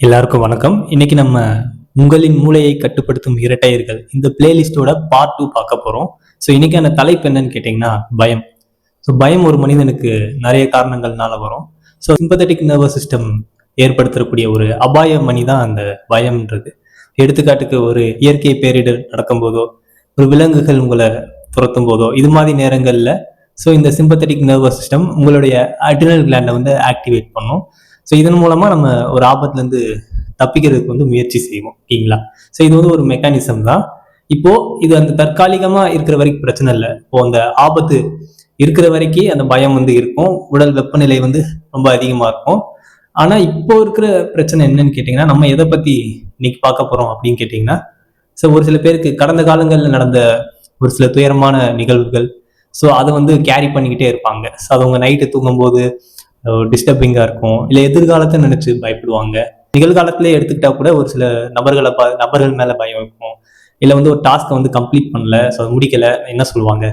எல்லாருக்கும் வணக்கம். இன்னைக்கு நம்ம உங்களின் மூளையை கட்டுப்படுத்தும் இரட்டையர்கள் இந்த பிளேலிஸ்டோட பார்ட் 2 பார்க்க போறோம். ஸோ இன்னைக்கான தலைப்பு என்னன்னு கேட்டிங்கன்னா பயம். ஸோ பயம் ஒரு மனிதனுக்கு நிறைய காரணங்கள்னால வரும். ஸோ சிம்பத்தட்டிக் நர்வஸ் சிஸ்டம் ஏற்படுத்தக்கூடிய ஒரு அபாய மணி தான் அந்த பயம்ன்றது. எடுத்துக்காட்டுக்கு ஒரு இயற்கை பேரிடர் நடக்கும்போதோ, ஒரு விலங்குகள் உங்களை துரத்தும் போதோ, இது மாதிரி நேரங்களில் ஸோ இந்த சிம்பத்தட்டிக் நர்வஸ் சிஸ்டம் உங்களுடைய அட்ரினல் கிளாண்டை வந்து ஆக்டிவேட் பண்ணும். ஸோ இதன் மூலமா நம்ம ஒரு ஆபத்துலேருந்து தப்பிக்கிறதுக்கு வந்து முயற்சி செய்வோம். ஓகேங்களா? ஸோ இது வந்து ஒரு மெக்கானிசம் தான். இப்போ இது அந்த தற்காலிகமா இருக்கிற வரைக்கும் பிரச்சனை இல்லை. இப்போ அந்த ஆபத்து இருக்கிற வரைக்கும் அந்த பயம் வந்து இருக்கும். உடல் வெப்பநிலை வந்து ரொம்ப அதிகமா இருக்கும். ஆனா இப்போ இருக்கிற பிரச்சனை என்னன்னு கேட்டீங்கன்னா, நம்ம எதை பத்தி இன்னைக்கு பார்க்க போறோம் அப்படின்னு கேட்டீங்கன்னா, ஸோ ஒரு சில பேருக்கு கடந்த காலங்களில் நடந்த ஒரு சில துயரமான நிகழ்வுகள், ஸோ அதை வந்து கேரி பண்ணிக்கிட்டே இருப்பாங்க. ஸோ அது அவங்க நைட்டு தூங்கும்போது டிஸ்டர்பிங்கா இருக்கும், இல்லை எதிர்காலத்தை நினைச்சு பயப்படுவாங்க. நிகழ்காலத்திலே எடுத்துக்கிட்டா கூட ஒரு சில நபர்கள் மேல பயம் இருக்கும். இல்லை வந்து ஒரு டாஸ்க்கை வந்து கம்ப்ளீட் பண்ணல, ஸோ முடிக்கல, என்ன சொல்லுவாங்க,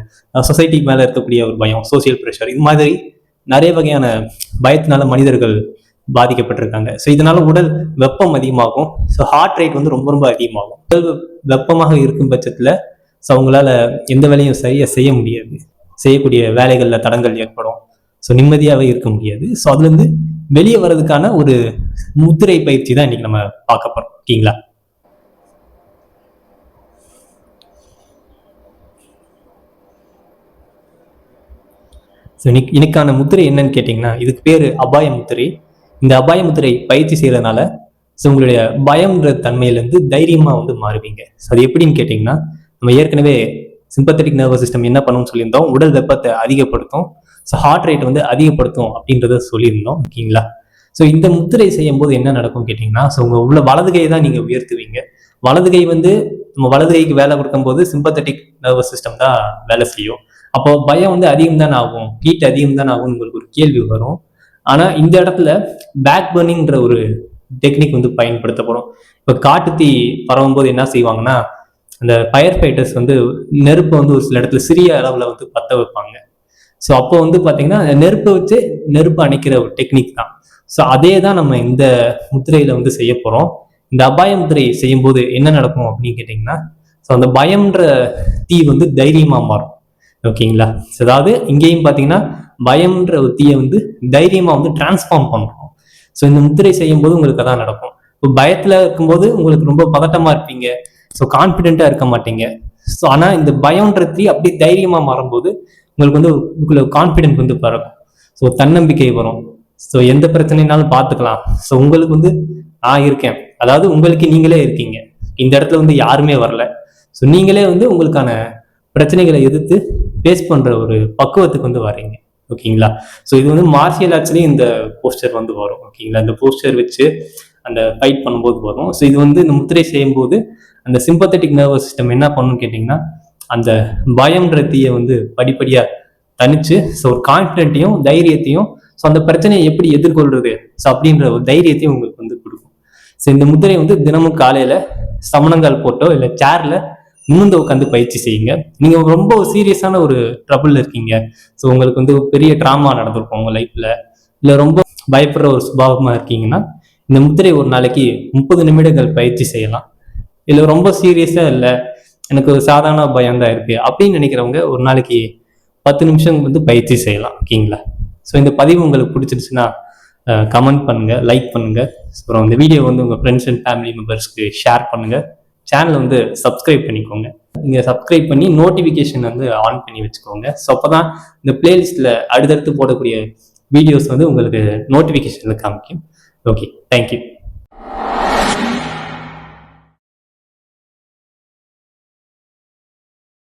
சொசைட்டி மேல இருக்கக்கூடிய ஒரு பயம், சோசியல் ப்ரெஷர், இது மாதிரி நிறைய வகையான பயத்தினால மனிதர்கள் பாதிக்கப்பட்டிருக்காங்க. ஸோ இதனால உடல் வெப்பம் அதிகமாகும். ஸோ ஹார்ட் ரேட் வந்து ரொம்ப ரொம்ப அதிகமாகும். உடல் வெப்பமாக இருக்கும் பட்சத்துல ஸோ அவங்களால எந்த வேலையும் சரியா செய்ய முடியாது. செய்யக்கூடிய வேலைகள்ல தடங்கள் ஏற்படும். ஸோ நிம்மதியாகவே இருக்க முடியாது. ஸோ அதுலேருந்து வெளியே வர்றதுக்கான ஒரு முத்திரை பயிற்சி தான் இன்னைக்கு நம்ம பார்க்க போறோம். ஓகேங்களா? ஸோ இன்னைக்கான முத்திரை என்னன்னு கேட்டிங்கன்னா, இதுக்கு பேர் அபாய முத்திரை. இந்த அபாய முத்திரை பயிற்சி செய்யறதுனால ஸோ உங்களுடைய பயம்ன்ற தன்மையிலேருந்து தைரியமாக வந்து மாறுவீங்க. ஸோ அது எப்படின்னு கேட்டிங்கன்னா, நம்ம ஏற்கனவே சிம்பத்தட்டிக் நர்வஸ் சிஸ்டம் என்ன பண்ணணும்னு சொல்லியிருந்தோம், உடல் வெப்பத்தை அதிகப்படுத்தும். ஸோ ஹார்ட் ரேட் வந்து அதிகப்படுத்தும் அப்படின்றத சொல்லியிருந்தோம். ஓகேங்களா? ஸோ இந்த முத்திரை செய்யும் போது என்ன நடக்கும் கேட்டிங்கன்னா, ஸோ உங்கள் உள்ள வலது கையை தான் நீங்கள் உயர்த்துவீங்க. வலது கை வந்து நம்ம வலது கைக்கு வேலை கொடுக்கும்போது சிம்பத்தட்டிக் நர்வஸ் சிஸ்டம் தான் வேலை செய்யும். அப்போ பயம் வந்து அதிகம் தானே ஆகும், ஹீட் அதிகம் தானே ஆகும், உங்களுக்கு ஒரு கேள்வி வரும். ஆனால் இந்த இடத்துல பேக் பர்னிங்ன்ற ஒரு டெக்னிக் வந்து பயன்படுத்தப்படும். இப்போ காட்டு தீ பரவும் போது என்ன செய்வாங்கன்னா, அந்த ஃபயர் ஃபைட்டர்ஸ் வந்து நெருப்பை வந்து ஒரு சில இடத்துல சிறிய அளவில் வந்து பற்ற வைப்பாங்க. ஸோ அப்போ வந்து பார்த்தீங்கன்னா நெருப்பை வச்சு நெருப்பு அணைக்கிற ஒரு டெக்னிக் தான். ஸோ அதே தான் நம்ம இந்த முத்திரையில வந்து செய்ய போகிறோம். இந்த அபாய முத்திரை செய்யும் போது என்ன நடக்கும் அப்படின்னு கேட்டிங்கன்னா, ஸோ அந்த பயம்ன்ற தீ வந்து தைரியமாக மாறும். ஓகேங்களா? அதாவது இங்கேயும் பார்த்தீங்கன்னா பயம்ன்ற ஒரு தீயை வந்து தைரியமாக வந்து டிரான்ஸ்ஃபார்ம் பண்ணுறோம். ஸோ இந்த முத்திரை செய்யும் போது உங்களுக்கு அதான் நடக்கும். இப்போ பயத்தில் இருக்கும்போது உங்களுக்கு ரொம்ப பதட்டமாக இருப்பீங்க. ஸோ கான்ஃபிடென்ட்டாக இருக்க மாட்டீங்க. ஸோ ஆனால் இந்த பயம்ன்ற தீ அப்படி தைரியமாக மாறும்போது உங்களுக்கு வந்து உங்களை கான்ஃபிடென்ட் வந்து பறக்கும். ஸோ தன்னம்பிக்கை வரும். ஸோ எந்த பிரச்சனைனாலும் பார்த்துக்கலாம். ஸோ உங்களுக்கு வந்து நான் இருக்கேன், அதாவது உங்களுக்கு நீங்களே இருக்கீங்க. இந்த இடத்துல வந்து யாருமே வரல. ஸோ நீங்களே வந்து உங்களுக்கான பிரச்சனைகளை எதிர்த்து ஃபேஸ் பண்ற ஒரு பக்குவத்துக்கு வந்து வரீங்க. ஓகேங்களா? ஸோ இது வந்து மார்ஷியல் ஆர்ட்ஸ்லேயும் இந்த போஸ்டர் வந்து வரும். ஓகேங்களா? இந்த போஸ்டர் வச்சு அந்த ஃபைட் பண்ணும்போது வரும். ஸோ இது வந்து இந்த முத்திரை செய்யும்போது அந்த சிம்பத்தட்டிக் நர்வஸ் சிஸ்டம் என்ன பண்ணணும்னு கேட்டிங்கன்னா, அந்த பயம்ன்ற தீயை வந்து படிப்படியா தனிச்சு ஸோ ஒரு கான்ஃபிடென்ட்டையும் தைரியத்தையும் ஸோ அந்த பிரச்சனையை எப்படி எதிர்கொள்றது ஸோ அப்படின்ற ஒரு தைரியத்தையும் உங்களுக்கு வந்து கொடுக்கும். ஸோ இந்த முத்திரை வந்து தினமும் காலையில சமணங்கால் போட்டோ இல்லை சேர்ல நிமிர்ந்து உட்காந்து பயிற்சி செய்யுங்க. நீங்க ரொம்ப சீரியஸான ஒரு ட்ரபிள் இருக்கீங்க, ஸோ உங்களுக்கு வந்து பெரிய ட்ராமா நடந்திருக்கும் உங்க லைஃப்ல, இல்லை ரொம்ப பயப்படுற ஒரு சுபாவமா இருக்கீங்கன்னா இந்த முத்திரை ஒரு நாளைக்கு 30 நிமிடங்கள் பயிற்சி செய்யலாம். இல்லை ரொம்ப சீரியஸா இல்லை, எனக்கு ஒரு சாதாரண பயம் தான் இருக்கு அப்படின்னு நினைக்கிறவங்க ஒரு நாளைக்கு 10 நிமிஷம் வந்து பயிற்சி செய்யலாம். ஓகேங்களா? ஸோ இந்த பதிவு உங்களுக்கு பிடிச்சிருச்சுன்னா கமெண்ட் பண்ணுங்க, லைக் பண்ணுங்க. அப்புறம் இந்த வீடியோ வந்து உங்க ஃப்ரெண்ட்ஸ் அண்ட் ஃபேமிலி மெம்பர்ஸ்க்கு ஷேர் பண்ணுங்க. சேனலை வந்து சப்ஸ்கிரைப் பண்ணிக்கோங்க. நீங்கள் சப்ஸ்கிரைப் பண்ணி நோட்டிஃபிகேஷன் வந்து ஆன் பண்ணி வச்சுக்கோங்க. ஸோ அப்போ தான் இந்த பிளேலிஸ்ட்டில் அடுத்தடுத்து போடக்கூடிய வீடியோஸ் வந்து உங்களுக்கு நோட்டிஃபிகேஷனில் காமிக்கும். Okay, thank you.